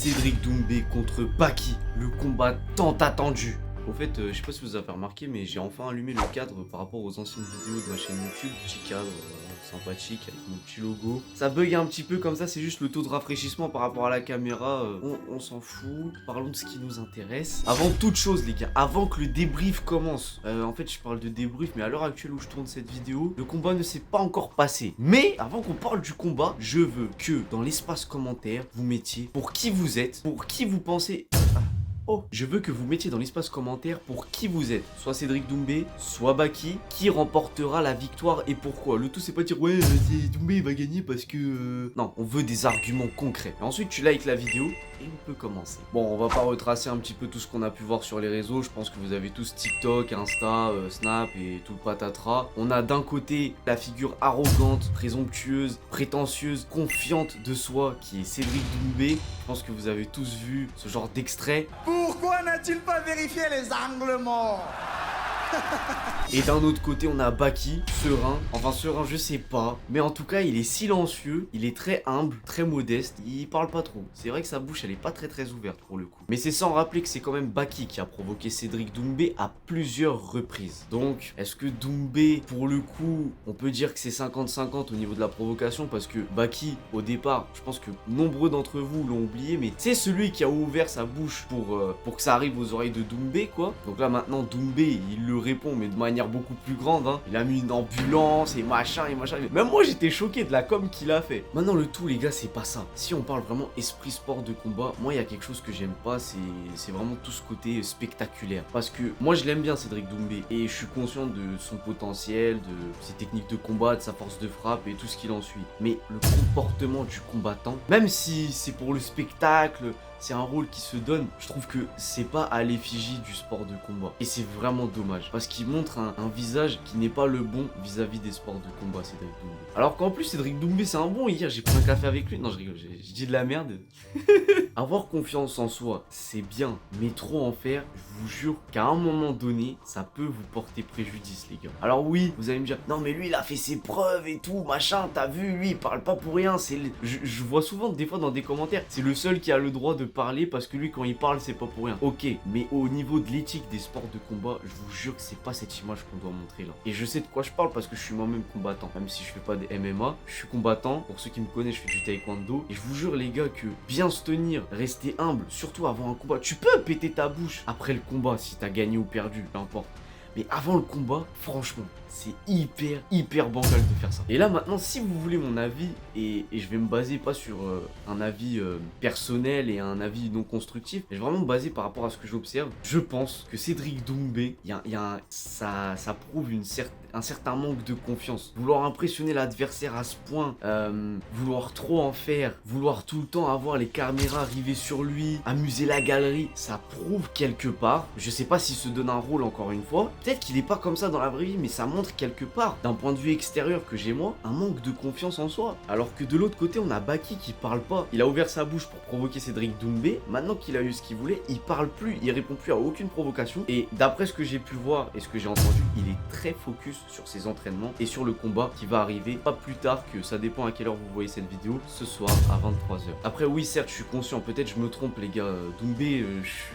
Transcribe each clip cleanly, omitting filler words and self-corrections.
Cédric Doumbé contre Baki, le combat tant attendu. Au fait, je sais pas si vous avez remarqué, mais j'ai enfin allumé le cadre par rapport aux anciennes vidéos de ma chaîne YouTube. Petit cadre sympathique avec mon petit logo. Ça bug un petit peu comme ça, c'est juste le taux de rafraîchissement par rapport à la caméra. On s'en fout. Parlons de ce qui nous intéresse. Avant toute chose, les gars, avant que le débrief commence, en fait, je parle de débrief, mais à l'heure actuelle où je tourne cette vidéo, le combat ne s'est pas encore passé. Mais avant qu'on parle du combat, je veux que dans l'espace commentaire, vous mettiez pour qui vous êtes, pour qui vous pensez. Oh, je veux que vous mettiez dans l'espace commentaire pour qui vous êtes. Soit Cédric Doumbé, soit Baki. Qui remportera la victoire et pourquoi. Le tout, c'est pas dire ouais, Doumbé va gagner parce que... Non, on veut des arguments concrets. Et ensuite, tu likes la vidéo et on peut commencer. Bon, on va pas retracer un petit peu tout ce qu'on a pu voir sur les réseaux. Je pense que vous avez tous TikTok, Insta, Snap et tout le patatras. On a d'un côté la figure arrogante, présomptueuse, prétentieuse, confiante de soi qui est Cédric Doumbé. Je pense que vous avez tous vu ce genre d'extrait. Pourquoi n'a-t-il pas vérifié les angles morts? Et d'un autre côté, on a Baki, serein. Enfin, serein, je sais pas. Mais en tout cas, il est silencieux. Il est très humble, très modeste. Il parle pas trop. C'est vrai que sa bouche, elle est pas très ouverte pour le coup. Mais c'est sans rappeler que c'est quand même Baki qui a provoqué Cédric Doumbé à plusieurs reprises. Donc, est-ce que Doumbé, pour le coup, on peut dire que c'est 50-50 au niveau de la provocation? Parce que Baki, au départ, je pense que nombreux d'entre vous l'ont oublié, mais c'est celui qui a ouvert sa bouche pour que ça arrive aux oreilles de Doumbé, quoi. Donc là, maintenant, Doumbé, il le répond, mais de manière beaucoup plus grande, hein. Il a mis une ambulance et machin. Même moi, j'étais choqué de la com qu'il a fait. Maintenant, le tout, les gars, c'est pas ça. Si on parle vraiment esprit sport de combat, moi, il y a quelque chose que j'aime pas, c'est vraiment tout ce côté spectaculaire. Parce que moi, je l'aime bien, Cédric Doumbé, et je suis conscient de son potentiel, de ses techniques de combat, de sa force de frappe et tout ce qu'il en suit. Mais le comportement du combattant, même si c'est pour le spectacle, c'est un rôle qui se donne, je trouve que c'est pas à l'effigie du sport de combat. Et c'est vraiment dommage, parce qu'il montre un visage qui n'est pas le bon vis-à-vis des sports de combat, Cédric Doumbé. Alors qu'en plus, Cédric Doumbé, c'est un bon. Hier, j'ai pris un café avec lui. Non, je rigole, j'ai dit de la merde. Avoir confiance en soi, c'est bien, mais trop en faire, je vous jure qu'à un moment donné, ça peut vous porter préjudice, les gars. Alors oui, vous allez me dire, non mais lui, il a fait ses preuves et tout, machin, t'as vu, lui, il parle pas pour rien. Je vois souvent, des fois, dans des commentaires, c'est le seul qui a le droit de parler parce que lui, quand il parle, c'est pas pour rien. Ok, mais au niveau de l'éthique des sports de combat, je vous jure que c'est pas cette image qu'on doit montrer là. Et je sais de quoi je parle parce que je suis moi-même combattant. Même si je fais pas des MMA, je suis combattant. Pour ceux qui me connaissent, je fais du taekwondo. Et je vous jure, les gars, que bien se tenir, rester humble, surtout avant un combat. Tu peux péter ta bouche après le combat si t'as gagné ou perdu, peu importe. Mais avant le combat, franchement, c'est hyper bancal de faire ça. Et là maintenant, si vous voulez mon avis, et je vais me baser pas sur un avis personnel et un avis non constructif, mais je vais vraiment me baser par rapport à ce que j'observe. Je pense que Cédric Doumbé, ça prouve un certain manque de confiance. Vouloir impressionner l'adversaire à ce point, vouloir trop en faire, vouloir tout le temps avoir les caméras rivées sur lui, amuser la galerie, ça prouve quelque part, je sais pas s'il se donne un rôle encore une fois, peut-être qu'il est pas comme ça dans la vraie vie, mais ça montre quelque part, d'un point de vue extérieur que j'ai moi, un manque de confiance en soi. Alors que de l'autre côté, on a Baki qui parle pas. Il a ouvert sa bouche pour provoquer Cédric Doumbé, maintenant qu'il a eu ce qu'il voulait, il parle plus, il répond plus à aucune provocation, et d'après ce que j'ai pu voir et ce que j'ai entendu, il est très focus sur ses entraînements et sur le combat qui va arriver pas plus tard que, ça dépend à quelle heure vous voyez cette vidéo, ce soir à 23h. Après oui, certes, je suis conscient, peut-être je me trompe les gars, Doumbé,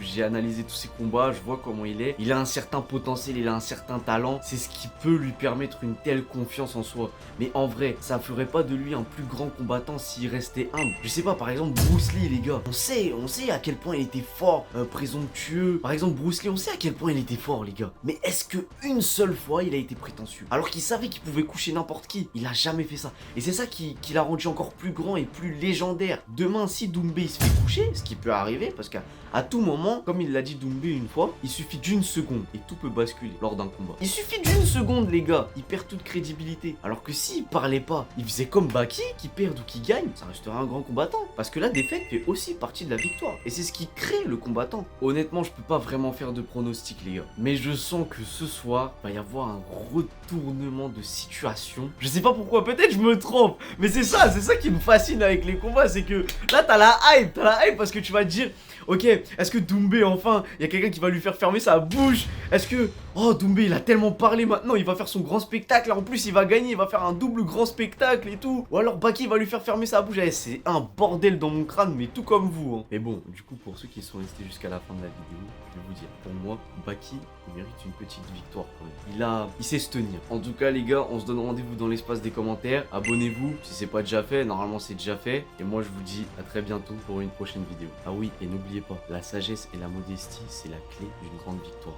j'ai analysé tous ses combats, je vois comment il a un certain potentiel, il a un certain talent, c'est ce qui peut lui permettre une telle confiance en soi. Mais en vrai, ça ferait pas de lui un plus grand combattant s'il restait humble. Je sais pas, par exemple Bruce Lee, les gars, on sait à quel point il était fort, présomptueux. Par exemple Bruce Lee, on sait à quel point il était fort, les gars. Mais est-ce que une seule fois il a été prétentieux alors qu'il savait qu'il pouvait coucher n'importe qui? Il a jamais fait ça. Et c'est ça qui l'a rendu encore plus grand et plus légendaire. Demain, si Doumbé il se fait coucher, ce qui peut arriver, parce qu'à tout moment, comme il l'a dit Doumbé une fois, il suffit d'une seconde et tout peut basculer lors d'un combat. Il suffit d'une seconde, les gars, il perd toute crédibilité. Alors que s'il parlait pas, il faisait comme Baki, qui perd ou qui gagne, ça resterait un grand combattant. Parce que la défaite fait aussi partie de la victoire. Et c'est ce qui crée le combattant. Honnêtement, je peux pas vraiment faire de pronostic, les gars. Mais je sens que ce soir, il va y avoir un retournement de situation. Je sais pas pourquoi, peut-être je me trompe. Mais c'est ça qui me fascine avec les combats, c'est que là, t'as la hype parce que tu vas te dire... Ok, est-ce que Doumbé, enfin, il y a quelqu'un qui va lui faire fermer sa bouche? Est-ce que... Oh, Doumbé, il a tellement parlé maintenant, il va faire son grand spectacle. En plus, il va gagner, il va faire un double grand spectacle et tout. Ou alors Baki va lui faire fermer sa bouche. Eh, c'est un bordel dans mon crâne, mais tout comme vous. Hein. Mais bon, du coup, pour ceux qui sont restés jusqu'à la fin de la vidéo, je vais vous dire, pour moi, Baki, il mérite une petite victoire quand même. Il sait se tenir. En tout cas, les gars, on se donne rendez-vous dans l'espace des commentaires. Abonnez-vous si c'est pas déjà fait. Normalement, c'est déjà fait. Et moi, je vous dis à très bientôt pour une prochaine vidéo. Ah oui, et n'oubliez pas, la sagesse et la modestie, c'est la clé d'une grande victoire.